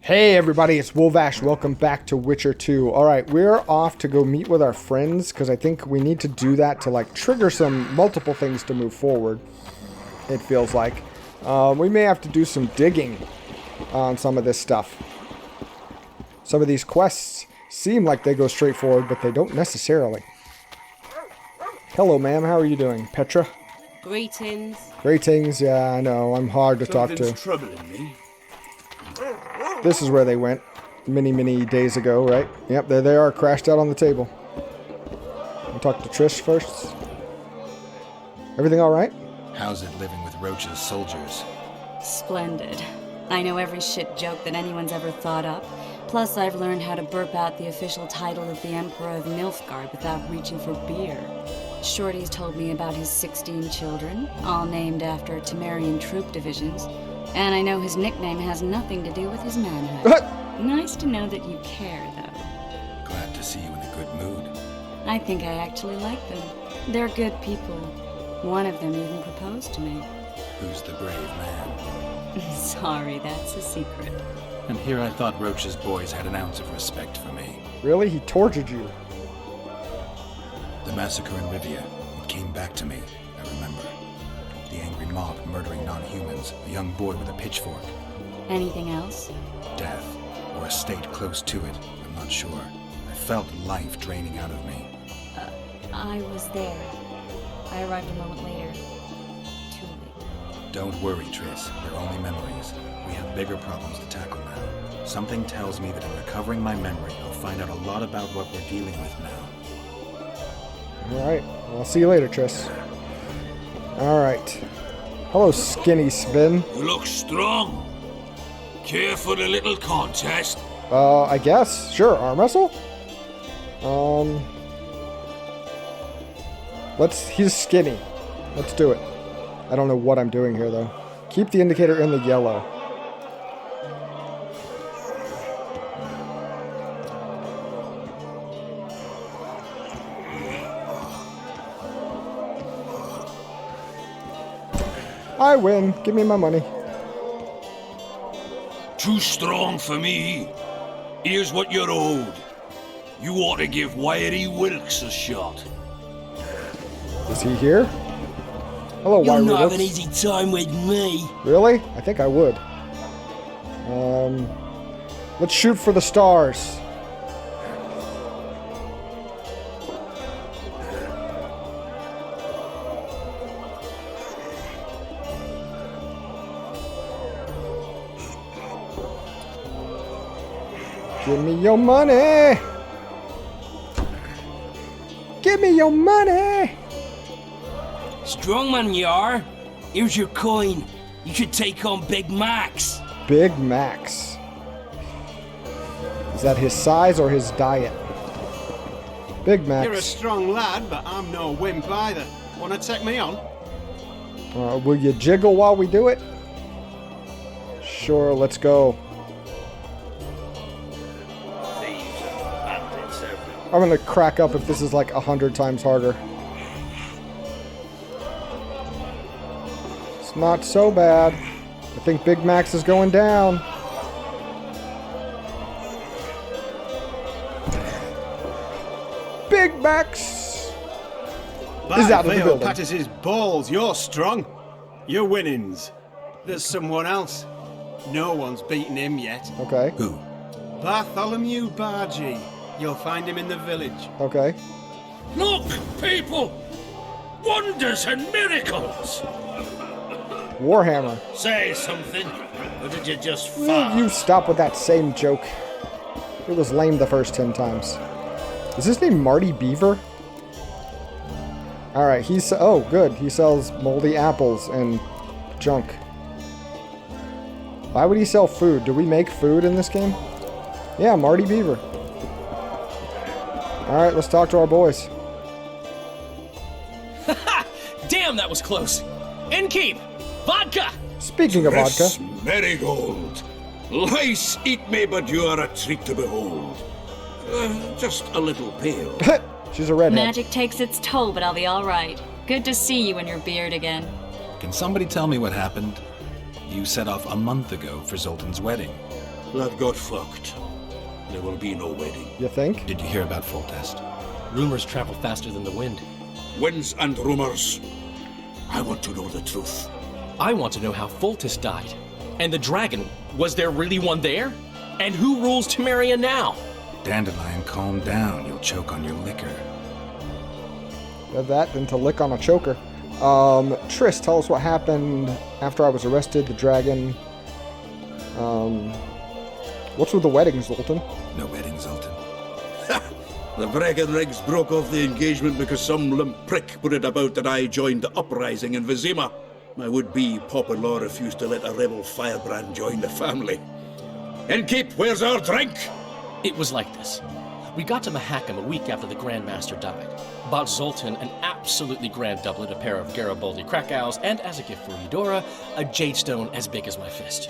Hey everybody, it's Wolvash. Welcome back to Witcher 2. Alright, we're off to go meet with our friends, because I think we need to do that to, like, trigger some multiple things to move forward, it feels like. We may have to do some digging on some of this stuff. Some of these quests seem like they go straight forward, but they don't necessarily. Hello, ma'am. How are you doing? Petra? Greetings. Greetings. Yeah, I know. I'm hard to talk to. Something's troubling me. This is where they went many days ago, right? Yep, there they are, crashed out on the table. We'll talk to Trish first. Everything all right? How's it living with Roach's soldiers? Splendid. I know every shit joke that anyone's ever thought up. Plus, I've learned how to burp out the official title of the Emperor of Nilfgaard without reaching for beer. Shorty's told me about his 16 children, all named after Temerian troop divisions. And I know his nickname has nothing to do with his manhood. Nice to know that you care, though. Glad to see you in a good mood. I think I actually like them. They're good people. One of them even proposed to me. Who's the brave man? Sorry, that's a secret. And here I thought Roach's boys had an ounce of respect for me. Really? He tortured you. The massacre in Rivia, it came back to me, I remember. The angry mob murdering non-humans, a young boy with a pitchfork. Anything else? Death, or a state close to it, I'm not sure. I felt life draining out of me. I was there. I arrived a moment later. Too late. Don't worry, Triss. They're only memories. We have bigger problems to tackle now. Something tells me that in recovering my memory, I'll find out a lot about what we're dealing with now. Alright, well, I'll see you later, Triss. Alright. Hello, Skinny Spin. You look strong. Care for a little contest? I guess. Sure, arm wrestle? He's skinny. Let's do it. I don't know what I'm doing here, though. Keep the indicator in the yellow. I win. Give me my money. Too strong for me. Here's what you're owed. You ought to give Wiry Wilkes a shot. Is he here? Hello, You'll Wiry not have Wilkes. an easy time with me. Really? I think I would. Let's shoot for the stars. Give me your money! Give me your money! Strong man you are. Here's your coin. You should take on Big Max. Big Max. Is that his size or his diet? Big Max. You're a strong lad, but I'm no wimp either. Wanna take me on? Will you jiggle while we do it? Sure, let's go. I'm gonna crack up if this is like 100 times harder. It's not so bad. I think Big Max is going down. Big Max is out of the building. Pattis's balls, you're strong. You're winnings. There's someone else. No one's beaten him yet. Okay. Who? Bartholomew Bargy. You'll find him in the village. Okay. Look, people! Wonders and miracles! Warhammer. Say something, or did you just Will fart? you stop with that same joke? It was lame the first 10 times. Is his name Marty Beaver? Alright, oh, good. He sells moldy apples and junk. Why would he sell food? Do we make food in this game? Yeah, Marty Beaver. Alright, let's talk to our boys. Damn, that was close. Innkeep! Vodka! Speaking of vodka. Yes, Marigold. Lice eat me, but you are a treat to behold. Just a little pale. She's a redhead. Magic takes its toll, but I'll be all right. Good to see you in your beard again. Can somebody tell me what happened? You set off a month ago for Zoltan's wedding. That got fucked. There will be no wedding. You think? Did you hear about Foltest? Rumors travel faster than the wind. Winds and rumors. I want to know the truth. I want to know how Foltest died. And the dragon, was there really one there? And who rules Temeria now? Dandelion, calm down. You'll choke on your liquor. Better that than to lick on a choker. Triss, tell us what happened after I was arrested, the dragon. What's with the wedding, Zoltan? No wedding, Zoltan. The Breckenrigs broke off the engagement because some limp prick put it about that I joined the uprising in Vizima. My would-be pop-in-law refused to let a rebel firebrand join the family. Innkeep, where's our drink? It was like this. We got to Mahakam a week after the Grand Master died. Bought Zoltan an absolutely grand doublet, a pair of Garibaldi Krakows, and as a gift for Eudora, a jade stone as big as my fist.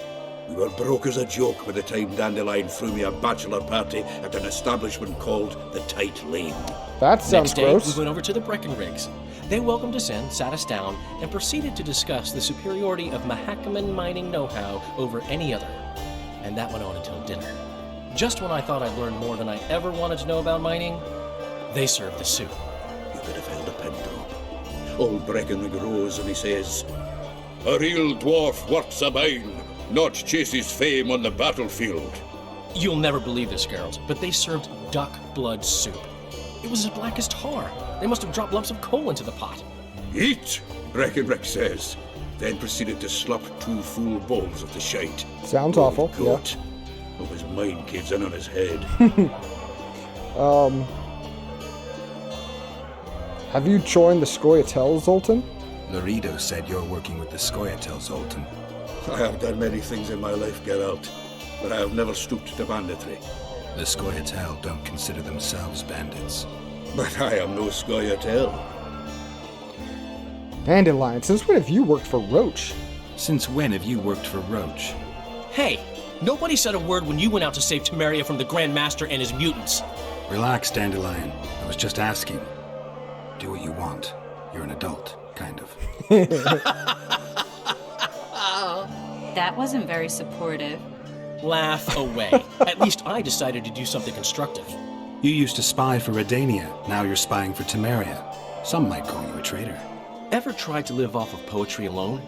We were broke as a joke by the time Dandelion threw me a bachelor party at an establishment called the Tight Lane. That sounds Next day, gross. we went over to the Breckenrigs. They welcomed us in, sat us down, and proceeded to discuss the superiority of Mahakaman mining know-how over any other. And that went on until dinner. Just when I thought I'd learned more than I ever wanted to know about mining, they served the soup. You could have held a pin drop. Old Breckenrig rose and he says, "A real dwarf works a mine, not chases fame on the battlefield." You'll never believe this, Geralt, but they served duck blood soup. It was as black as tar. They must have dropped lumps of coal into the pot. "Eat," Breckenrig says, then proceeded to slop 2 full bowls of the shite. Sounds awful, yeah. Goat. Hope his mind caves in on his head. Have you joined the Scoia'tael, Zoltan? Laredo said you're working with the Scoia'tael, Zoltan. I have done many things in my life, Geralt, but I have never stooped to banditry. The Scoia'tael don't consider themselves bandits. But I am no Scoia'tael. Dandelion, since when have you worked for Roach? Since when have you worked for Roach? Hey, nobody said a word when you went out to save Temeria from the Grand Master and his mutants. Relax, Dandelion. I was just asking. Do what you want. You're an adult, kind of. That wasn't very supportive. Laugh away. At least I decided to do something constructive. You used to spy for Redania. Now you're spying for Temeria. Some might call you a traitor. Ever tried to live off of poetry alone?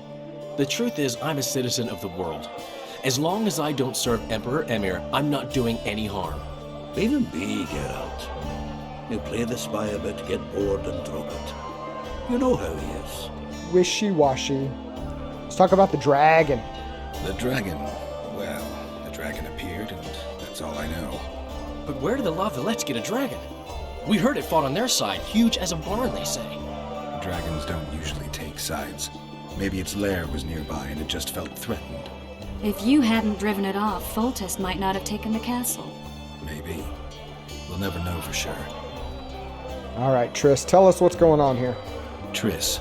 The truth is, I'm a citizen of the world. As long as I don't serve Emperor Emir, I'm not doing any harm. Leave him be, Geralt. You play the spy a bit, get bored, and drop it. You know how he is. Wishy-washy. Let's talk about the dragon. The dragon. Well, the dragon appeared, and that's all I know. But where did the La Villettes get a dragon? We heard it fought on their side, huge as a barn, they say. Dragons don't usually take sides. Maybe its lair was nearby and it just felt threatened. If you hadn't driven it off, Foltest might not have taken the castle. Maybe. We'll never know for sure. All right, Triss, tell us what's going on here. Triss,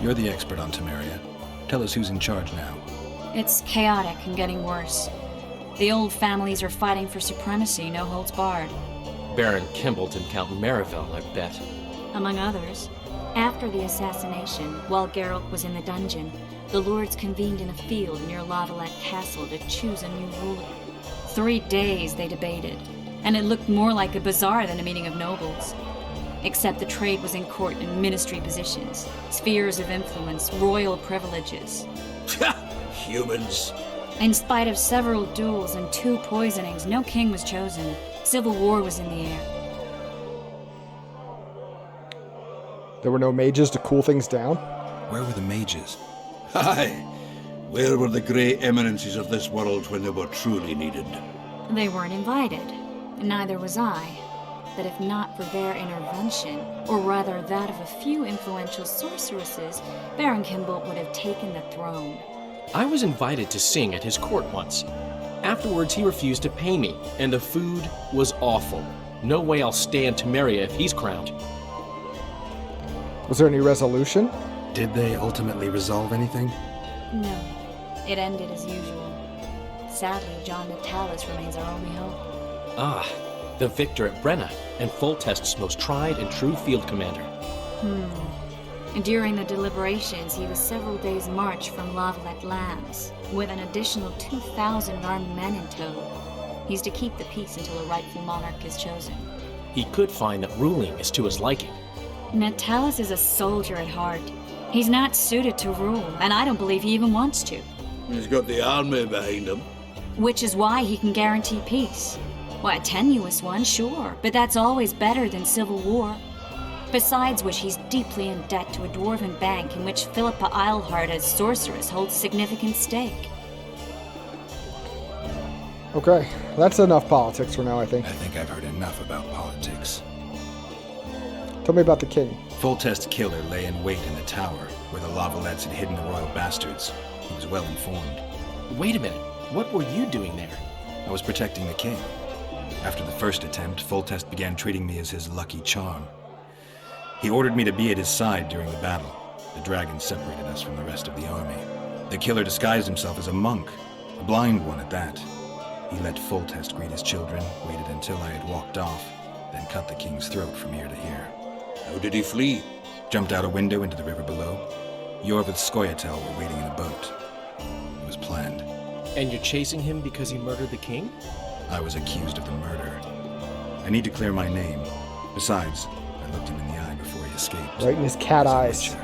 you're the expert on Temeria. Tell us who's in charge now. It's chaotic and getting worse. The old families are fighting for supremacy, no holds barred. Baron Kimbalt and Count Merivale, I bet. Among others. After the assassination, while Geralt was in the dungeon, the lords convened in a field near La Villette Castle to choose a new ruler. 3 days they debated, and it looked more like a bazaar than a meeting of nobles. Except the trade was in court and ministry positions, spheres of influence, royal privileges. Humans. In spite of several duels and 2 poisonings, no king was chosen. Civil war was in the air. There were no mages to cool things down? Where were the mages? Aye. Where were the grey eminences of this world when they were truly needed? They weren't invited. Neither was I. But if not for their intervention, or rather that of a few influential sorceresses, Baron Kimbalt would have taken the throne. I was invited to sing at his court once. Afterwards, he refused to pay me, and the food was awful. No way I'll stay in Temeria if he's crowned. Was there any resolution? Did they ultimately resolve anything? No. It ended as usual. Sadly, John Natalis remains our only hope. Ah, the victor at Brenna, and Foltest's most tried and true field commander. During the deliberations, he was several days' march from Lavalette lands, with an additional 2,000 armed men in tow. He's to keep the peace until a rightful monarch is chosen. He could find that ruling is to his liking. Natalis is a soldier at heart. He's not suited to rule, and I don't believe he even wants to. He's got the army behind him. Which is why he can guarantee peace. Well, a tenuous one, sure, but that's always better than civil war. Besides which, he's deeply in debt to a dwarven bank in which Philippa Eilhart as sorceress holds significant stake. Okay, that's enough politics for now, I think. I think I've heard enough about politics. Tell me about the king. Foltest's killer lay in wait in the tower, where the Lavalettes had hidden the royal bastards. He was well informed. Wait a minute. What were you doing there? I was protecting the king. After the first attempt, Foltest began treating me as his lucky charm. He ordered me to be at his side during the battle. The dragon separated us from the rest of the army. The killer disguised himself as a monk, a blind one at that. He let Foltest greet his children, waited until I had walked off, then cut the king's throat from ear to ear. How did he flee? Jumped out a window into the river below. Yor with Skoyatel were waiting in a boat. It was planned. And you're chasing him because he murdered the king? I was accused of the murder. I need to clear my name. Besides, I looked him in the eye before he escaped. Right in his cat eyes.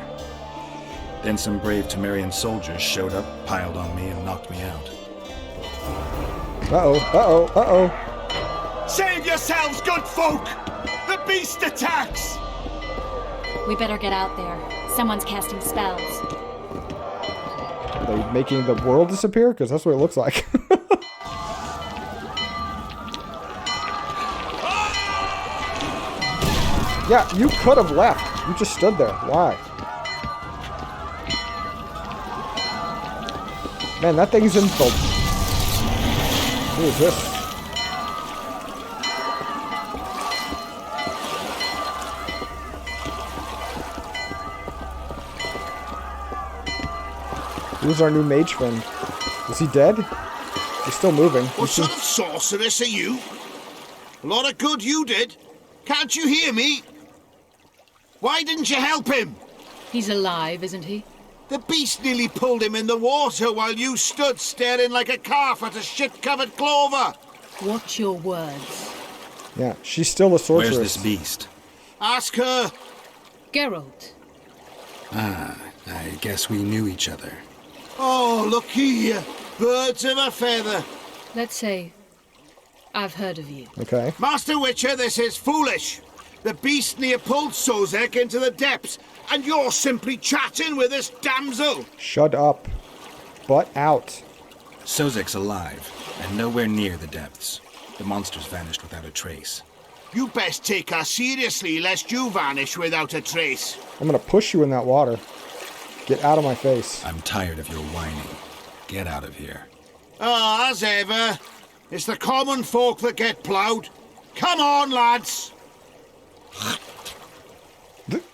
Then some brave Temerian soldiers showed up, piled on me, and knocked me out. Uh-oh, uh-oh, uh-oh. Save yourselves, good folk! The beast attacks! We better get out there. Someone's casting spells. Are they making the world disappear? Because that's what it looks like. Yeah, you could have left. You just stood there. Why? Man, that thing's in the... Who is this? Who's our new mage friend? Is he dead? He's still moving. What sort of sorceress are you? A lot of good you did. Can't you hear me? Why didn't you help him? He's alive, isn't he? The beast nearly pulled him in the water while you stood staring like a calf at a shit-covered clover. Watch your words. Yeah, she's still a sorceress. Where's this beast? Ask her. Geralt. Ah, I guess we knew each other. Oh, look here. Birds of a feather. Let's say I've heard of you. Okay. Master Witcher, this is foolish. The beast near pulled Sozek into the depths, and you're simply chatting with this damsel. Shut up. Butt out. Sozek's alive, and nowhere near the depths. The monster's vanished without a trace. You best take her seriously, lest you vanish without a trace. I'm gonna push you in that water. Get out of my face. I'm tired of your whining. Get out of here. Ah, as ever. It's the common folk that get ploughed. Come on, lads.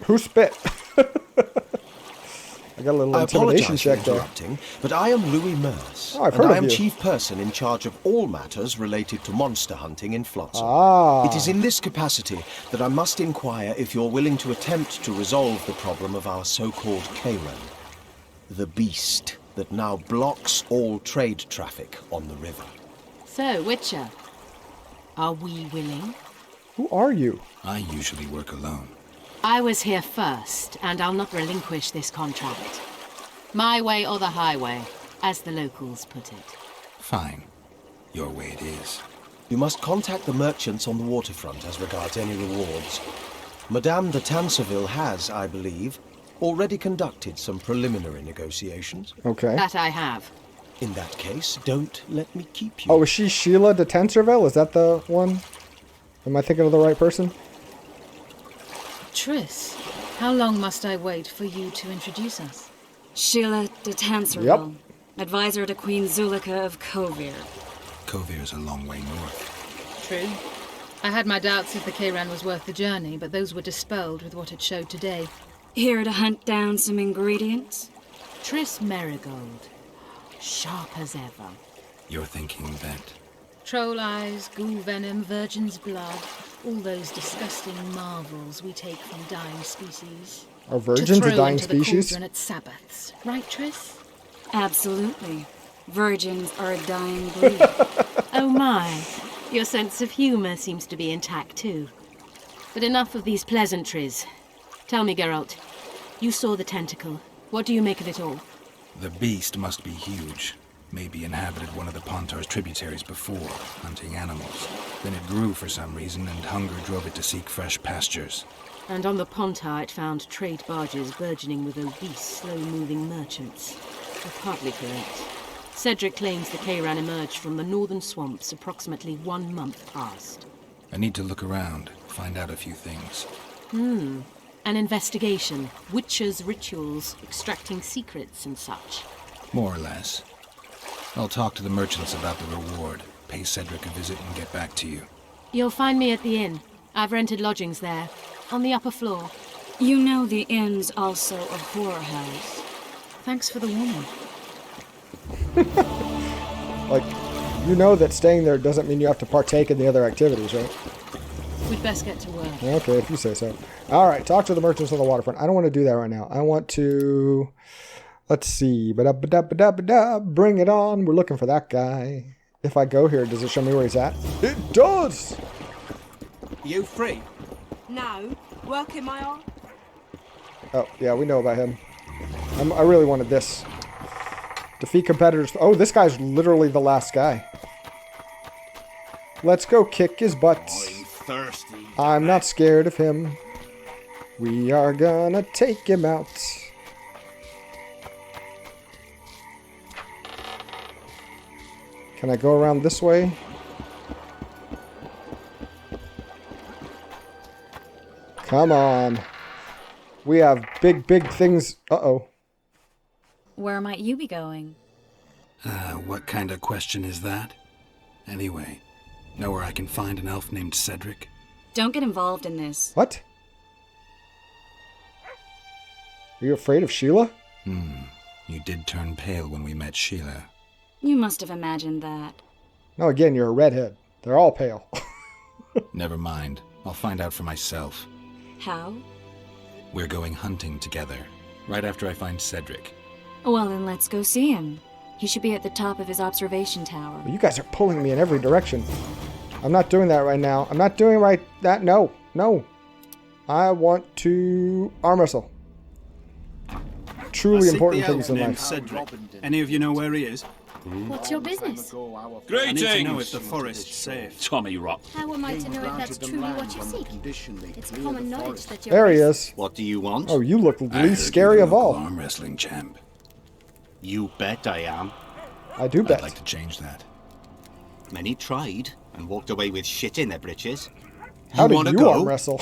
Who spit? I got a little I intimidation apologize check for there. interrupting, but I am Louis Merce, Oh, I've and heard I of am you. chief person in charge of all matters related to monster hunting in Flotsam. Ah. It is in this capacity that I must inquire if you're willing to attempt to resolve the problem of our so-called Karen, the beast that now blocks all trade traffic on the river. So, Witcher, are we willing? Who are you? I usually work alone. I was here first, and I'll not relinquish this contract. My way or the highway, as the locals put it. Fine. Your way it is. You must contact the merchants on the waterfront as regards any rewards. Madame de Tanserville has, I believe, already conducted some preliminary negotiations. Okay. That I have. In that case, don't let me keep you. Oh, is she Sheila de Tenserville? Is that the one? Am I thinking of the right person? Triss, how long must I wait for you to introduce us? Sheila de Tanserville, advisor to Queen Zulika of Kovir. Kovir's a long way north. True. I had my doubts if the Kayran was worth the journey, but those were dispelled with what it showed today. Here to hunt down some ingredients? Triss Marigold, sharp as ever. You're thinking that... Troll eyes, ghoul venom, virgin's blood, all those disgusting marvels we take from dying species. Are virgins to a throw dying into the species? cauldron at Sabbaths, right, Triss? Absolutely. Virgins are a dying breed. Oh my, your sense of humour seems to be intact too. But enough of these pleasantries. Tell me, Geralt, you saw the tentacle. What do you make of it all? The beast must be huge. Maybe inhabited one of the Pontar's tributaries before, hunting animals. Then it grew for some reason, and hunger drove it to seek fresh pastures. And on the Pontar it found trade barges burgeoning with obese, slow-moving merchants. You're partly correct. Cedric claims the Kayran emerged from the northern swamps approximately 1 month past. I need to look around, find out a few things. An investigation, witches' rituals, extracting secrets and such. More or less. I'll talk to the merchants about the reward, pay Cedric a visit, and get back to you. You'll find me at the inn. I've rented lodgings there, on the upper floor. You know the inn's also a whorehouse. Thanks for the warning. Like, you know that staying there doesn't mean you have to partake in the other activities, right? We'd best get to work. Okay, if you say so. All right, talk to the merchants on the waterfront. I don't want to do that right now. I want to... Let's see. Ba-da-ba-da-ba-da-ba-da. Bring it on. We're looking for that guy. If I go here, does it show me where he's at? It does! You free? No. Working my arm? Oh, yeah, we know about him. I really wanted this. Defeat competitors. Oh, this guy's literally the last guy. Let's go kick his butt. I'm thirsty. I'm not scared of him. We are gonna take him out. Can I go around this way? Come on. We have big, big things. Uh-oh. Where might you be going? What kind of question is that? Anyway, know where I can find an elf named Cedric? Don't get involved in this. What? Are you afraid of Sheila? You did turn pale when we met Sheila. You must have imagined that. No, again, you're a redhead. They're all pale. Never mind. I'll find out for myself. How? We're going hunting together, right after I find Cedric. Well, then let's go see him. He should be at the top of his observation tower. You guys are pulling me in every direction. I'm not doing that right now. I'm not doing that. No, no. I want to arm wrestle. Truly important things in life. Cedric. Any of you know where he is? What's your business? I need to know if the forest's safe. Tommy Rot. How am I to know if that's truly what you seek? It's common knowledge that you're... There he is. What do you want? Oh, you look least scary of all. Arm wrestling champ. You bet I am. I do bet. I'd like to change that. Many tried and walked away with shit in their britches. How do wanna you go? arm wrestle?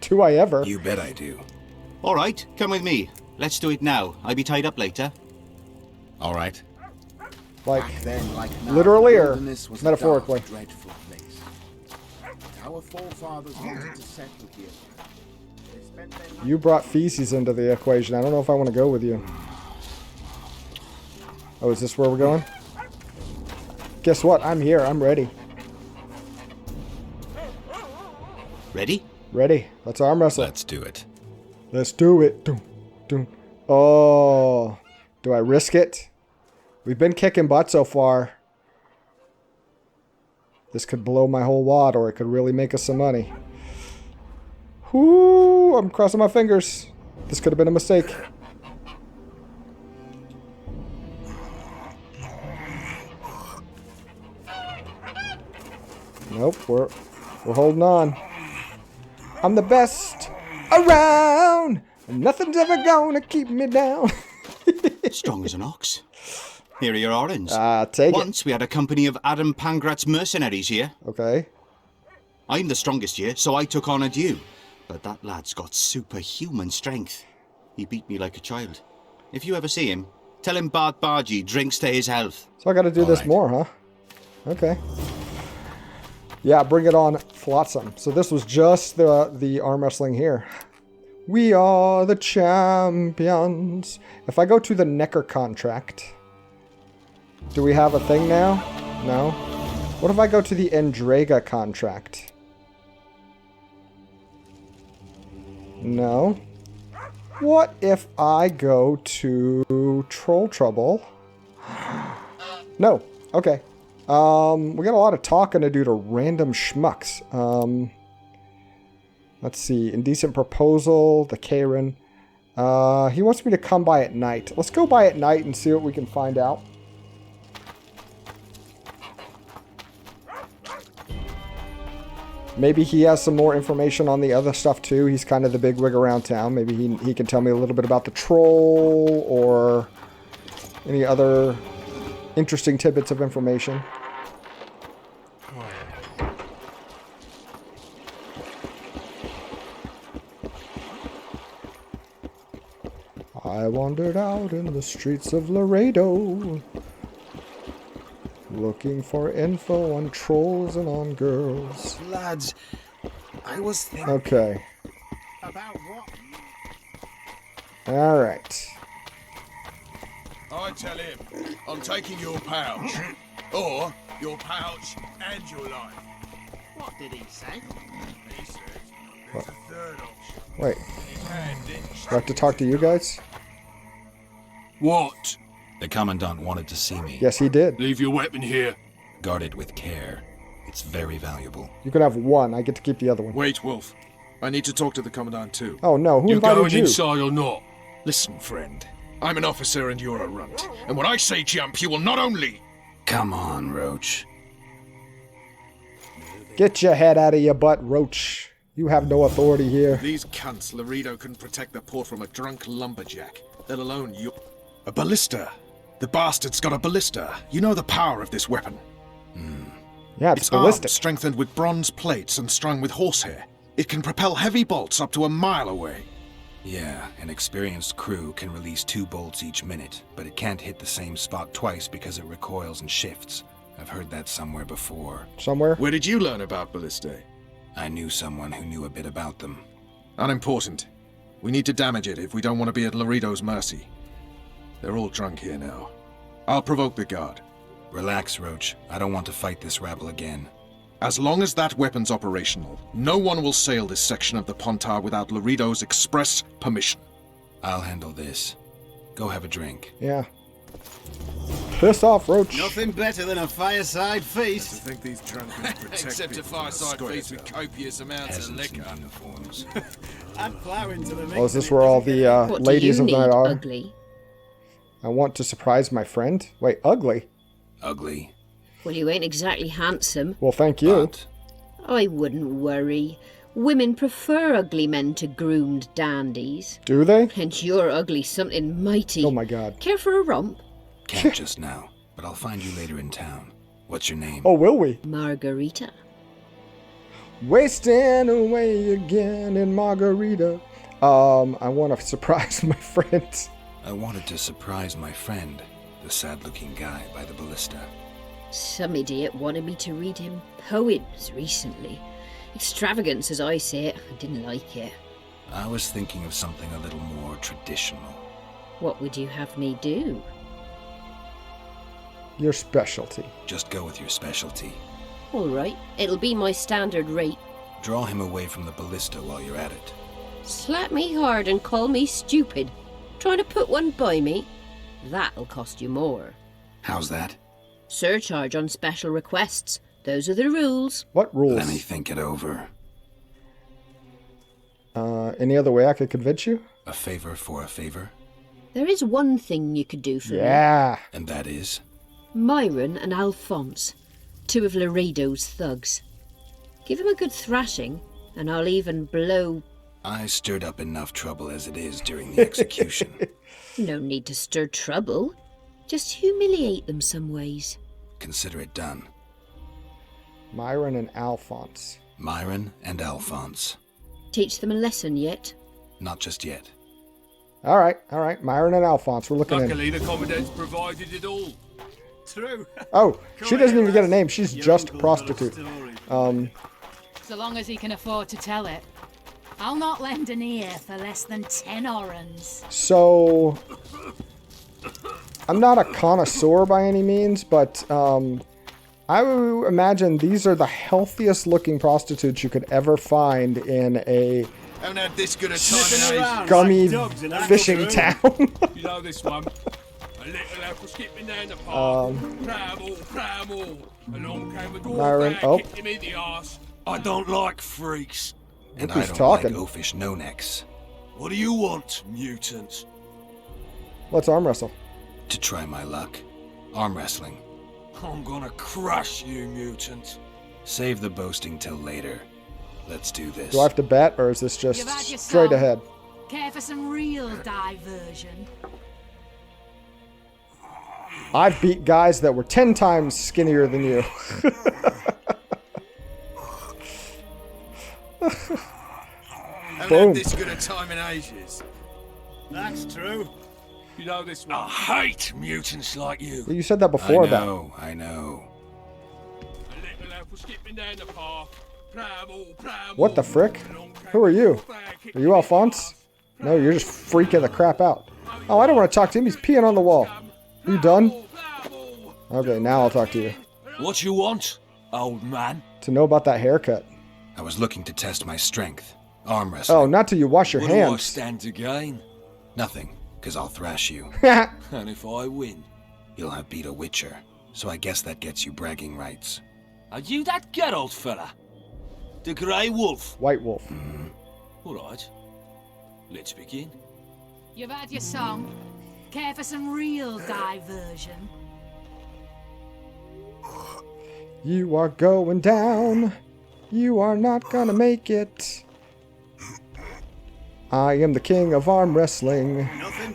Do I ever? You bet I do. All right, come with me. Let's do it now. I'll be tied up later. All right. Like, Then, like now, literally the or wilderness was a metaphorically? dark, dreadful place. Our forefathers wanted to settle here. They spent their lives... You brought feces into the equation. I don't know if I want to go with you. Oh, is this where we're going? Guess what? I'm here. I'm ready. Ready? Ready. Let's arm wrestle. Let's do it. Let's do it. Doom, doom. Oh, do I risk it? We've been kicking butt so far. This could blow my whole wad, or it could really make us some money. Whoo! I'm crossing my fingers. This could have been a mistake. Nope, we're holding on. I'm the best around. And nothing's ever gonna keep me down. Strong as an ox. Here are your orange. Take Once we had a company of Adam Pangrat's mercenaries here. Okay. I'm the strongest here, so I took on a due. But that lad's got superhuman strength. He beat me like a child. If you ever see him, tell him Bart Bargy drinks to his health. So I gotta do this more, huh? Okay. Yeah, bring it on, Flotsam. So this was just the arm wrestling here. We are the champions. If I go to the Necker contract, do we have a thing now? No. What if I go to the Endrega contract? No. What if I go to Troll Trouble? No. Okay. We got a lot of talking to do to random schmucks. Let's see. Indecent Proposal, the Karen. He wants me to come by at night. Let's go by at night and see what we can find out. Maybe he has some more information on the other stuff too. He's kind of the big wig around town. Maybe he can tell me a little bit about the troll or any other interesting tidbits of information. I wandered out in the streets of Laredo, looking for info on trolls and on girls. Lads, I was thinking... Okay. About what? Alright. I tell him, I'm taking your pouch. Or your pouch and your life. What did he say? He says there's a third option. Wait. His hand didn't Do I have to talk to you guys? What? The Commandant wanted to see me. Yes, he did. Leave your weapon here. Guard it with care. It's very valuable. You can have one. I get to keep the other one. Wait, Wolf. I need to talk to the Commandant too. Oh no, who You're invited going you? inside or not? Listen, friend. I'm an officer and you're a runt. And when I say jump, you will not only... Come on, Roach. Get your head out of your butt, Roach. You have no authority here. These cunts Laredo couldn't protect the port from a drunk lumberjack, let alone you. A ballista. The bastard's got a ballista. You know the power of this weapon. Yeah, it's ballistic. Armed, strengthened with bronze plates and strung with horsehair. It can propel heavy bolts up to a mile away. Yeah, an experienced crew can release 2 bolts each minute, but it can't hit the same spot twice because it recoils and shifts. I've heard that somewhere before. Somewhere? Where did you learn about ballistae? I knew someone who knew a bit about them. Unimportant. We need to damage it if we don't want to be at Laredo's mercy. They're all drunk here now. I'll provoke the guard. Relax, Roach. I don't want to fight this rabble again. As long as that weapon's operational, no one will sail this section of the Pontar without Laredo's express permission. I'll handle this. Go have a drink. Yeah. Piss off, Roach. Nothing better than a fireside I feast. think these drunkards protect Except a people from the fireside feast with square. copious amounts of Peasants in liquor. uniforms. I'd plow into the mix. Oh, is this where all the What ladies do of you the night need, are? ugly? I want to surprise my friend. Wait, ugly? Ugly. Well, you ain't exactly handsome. Well, thank you. But I wouldn't worry. Women prefer ugly men to groomed dandies. Do they? And you're ugly something mighty. Oh my god. Care for a romp? can't just now, but I'll find you later in town. What's your name? Oh, will we? Margarita. Wasting away again in Margarita. I want to surprise my friend. I wanted to surprise my friend, the sad-looking guy by the ballista. Some idiot wanted me to read him poems recently. Extravagance, as I say it. I didn't like it. I was thinking of something a little more traditional. What would you have me do? Your specialty. Just go with your specialty. All right, it'll be my standard rate. Draw him away from the ballista while you're at it. Slap me hard and call me stupid. Trying to put one by me? That'll cost you more. How's that? Surcharge on special requests. Those are the rules. What rules? Let me think it over. Any other way I could convince you? A favor for a favor? There is one thing you could do for me. Yeah. And that is? Myron and Alphonse, 2 of Laredo's thugs. Give him a good thrashing, and I'll even blow... I stirred up enough trouble as it is during the execution. No need to stir trouble. Just humiliate them some ways. Consider it done. Myron and Alphonse. Myron and Alphonse. Teach them a lesson yet? Not just yet. All right. Myron and Alphonse. We're looking Luckily, the Commandant's provided it all. True. Oh, she doesn't even get a name. She's just a prostitute. So long as he can afford to tell it. I'll not lend an ear for less than 10 orans. So, I'm not a connoisseur by any means, but I would imagine these are the healthiest looking prostitutes you could ever find in a Haven't had this good a time in ages. Scummy fishing town. You know this one. A little elf was skipping down the path. Pramble. Along came a dwarf Myron, and kicked him in the arse. I don't like freaks. And Who's I don't talking? like oafish no-necks. What do you want, mutants? Let's arm wrestle. To try my luck. Arm wrestling. I'm gonna crush you, mutant. Save the boasting till later. Let's do this. Do I have to bet, or is this just You've had your straight song. ahead? Care for some real diversion? I've beat guys that were 10 times skinnier than you. Haven't Boom. had this good a time in ages. That's true. You know this one. I hate mutants like you. You said that before I about. know, I know. A little elf was skipping down the path. Pramble. What the frick? Who are you? Are you Alphonse? No, you're just freaking the crap out. Oh, I don't want to talk to him. He's peeing on the wall. You done? Okay, now I'll talk to you. What you want, old man? To know about that haircut. I was looking to test my strength. Arm wrestling. Oh, not till you wash your What do I hands. stand to gain? Nothing, because I'll thrash you. And if I win? You'll have beat a witcher, so I guess that gets you bragging rights. Are you that Geralt fella? The Grey Wolf? White Wolf. All right. Let's begin. You've had your song. Care for some real diversion? You are going down. You are not gonna make it. I am the king of arm wrestling.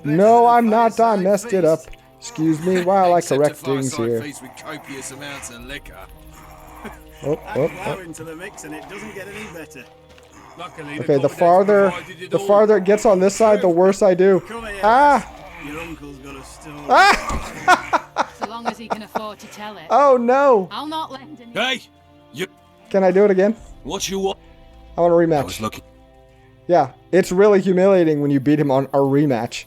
No, I'm not. I messed it up. Excuse me while I Except correct a things fireside here. feast with copious amounts of liquor. Add more into the mix and it doesn't get any better. Luckily, Okay, the farther it gets on this side, the worse I do. Come here. Ah! Your uncle's got a story. Ah! So long as he can afford to tell it. Oh no! I'll not lend an Hey! You... Can I do it again? What you want? I want a I rematch. was looking. Yeah, it's really humiliating when you beat him on a rematch.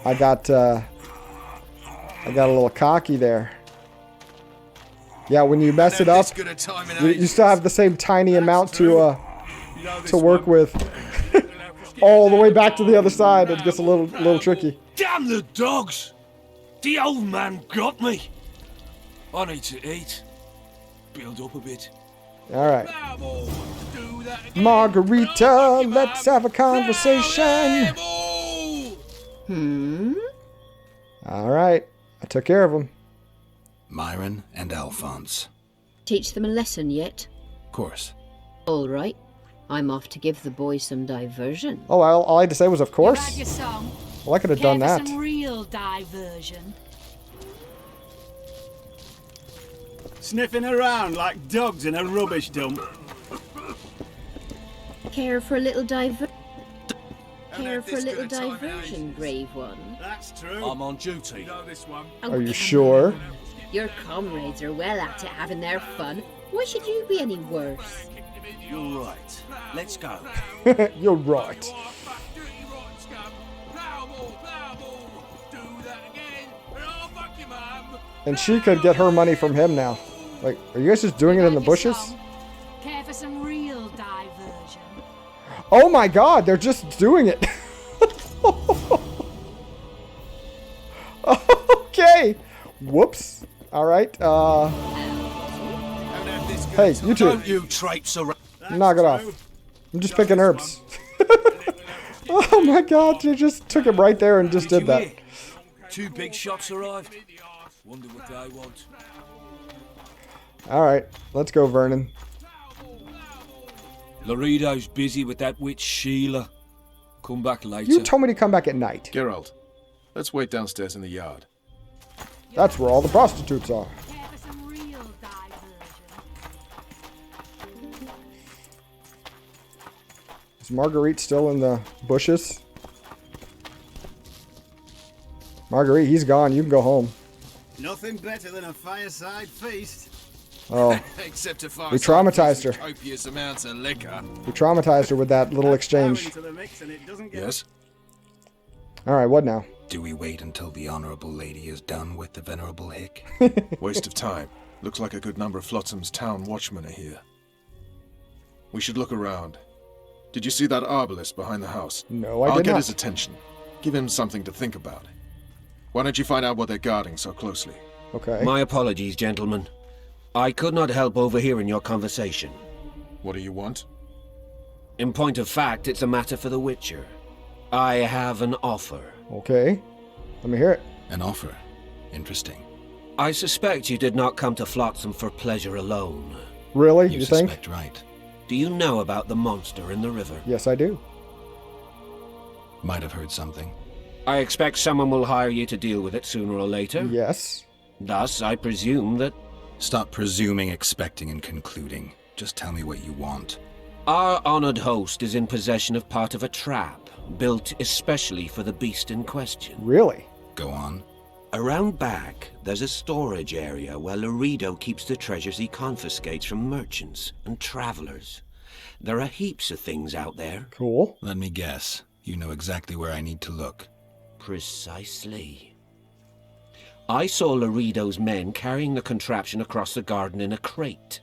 I got a little cocky there. Yeah, when you mess it up, you still have the same tiny amount to work with. All the way back to the other side, it gets a little tricky. Damn the dogs! The old man got me. I need to eat. Build up a bit. All right. Margarita, let's have a conversation. All right. I took care of him. Myron and Alphonse. Teach them a lesson yet? Of course. All right. I'm off to give the boys some diversion. Oh, all I had to say was of You've course. had your song. Well, I could have done Care for that. some real diversion? Sniffing around like dogs in a rubbish dump. Care for a little diversion, brave one. That's true. I'm on duty. You know this one. Oh, Are you sure? Your comrades are well at it, having their fun. Why should you be any worse? You're right. Let's go. You're right. And she could get her money from him now. Like, are you guys just doing it in the bushes? Care for some real diversion? Oh my god, they're just doing it. Okay. Whoops. All right. Hey, you two. Don't you traipse around. Knock it off. I'm just picking herbs. Oh my god, you just took him right there and just did that. Two big shots arrived. Wonder what they want. All right, let's go, Vernon. Laredo's busy with that witch Sheila. Come back later. You told me to come back at night. Geralt, let's wait downstairs in the yard. That's where all the prostitutes are. Care for some real diversion? Is Marguerite still in the bushes? Marguerite, he's gone. You can go home. Nothing better than a fireside feast. Oh, Except a we traumatized her. copious amounts of liquor. We traumatized her with that little exchange. Into the mix and it doesn't get Yes? All right, what now? Do we wait until the honorable lady is done with the venerable hick? Waste of time. Looks like a good number of Flotsam's town watchmen are here. We should look around. Did you see that arbalist behind the house? No, I I'll did get not. his attention. Give him something to think about. Why don't you find out what they're guarding so closely? Okay. My apologies, gentlemen. I could not help overhearing your conversation. What do you want? In point of fact, it's a matter for the Witcher. I have an offer. Okay. Let me hear it. An offer? Interesting. I suspect you did not come to Flotsam for pleasure alone. Really? You think? suspect right. Do you know about the monster in the river? Yes, I do. Might have heard something. I expect someone will hire you to deal with it sooner or later. Yes. Thus, I presume that... Stop presuming, expecting, and concluding. Just tell me what you want. Our honored host is in possession of part of a trap, built especially for the beast in question. Really? Go on. Around back, there's a storage area where Laredo keeps the treasures he confiscates from merchants and travelers. There are heaps of things out there. Cool. Let me guess. You know exactly where I need to look. Precisely. I saw Laredo's men carrying the contraption across the garden in a crate.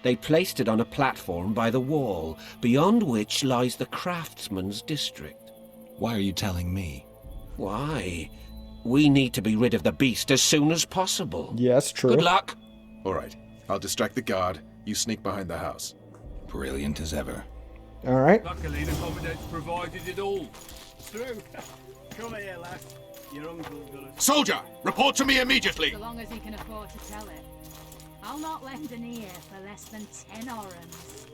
They placed it on a platform by the wall, beyond which lies the craftsman's district. Why are you telling me? Why? We need to be rid of the beast as soon as possible. Yes, true. Good luck. All right. I'll distract the guard. You sneak behind the house. Brilliant as ever. All right. Luckily, the Commandant's provided it all. True. Come here, lass. Your uncle's got us. Soldier, report to me immediately. So long as he can afford to tell it. I'll not lend an ear for less than 10 orens.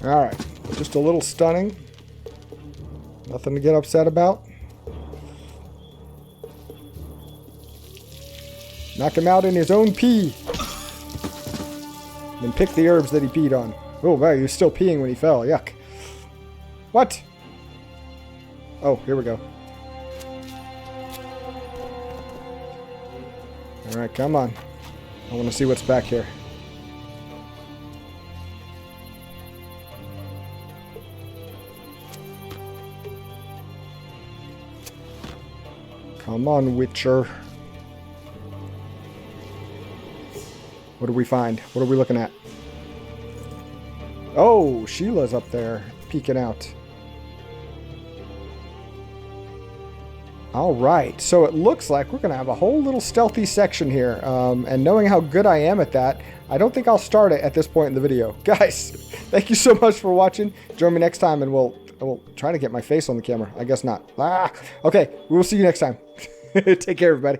All right. Just a little stunning. Nothing to get upset about. Knock him out in his own pee. Then pick the herbs that he peed on. Oh, wow, he was still peeing when he fell. Yuck. What? Oh, here we go. All right, come on. I want to see what's back here. Come on, Witcher. What do we find? What are we looking at? Oh, Sheila's up there, peeking out. All right, so it looks like we're going to have a whole little stealthy section here. And knowing how good I am at that, I don't think I'll start it at this point in the video. Guys, thank you so much for watching. Join me next time, and we'll try to get my face on the camera. I guess not. Okay, we will see you next time. Take care, everybody.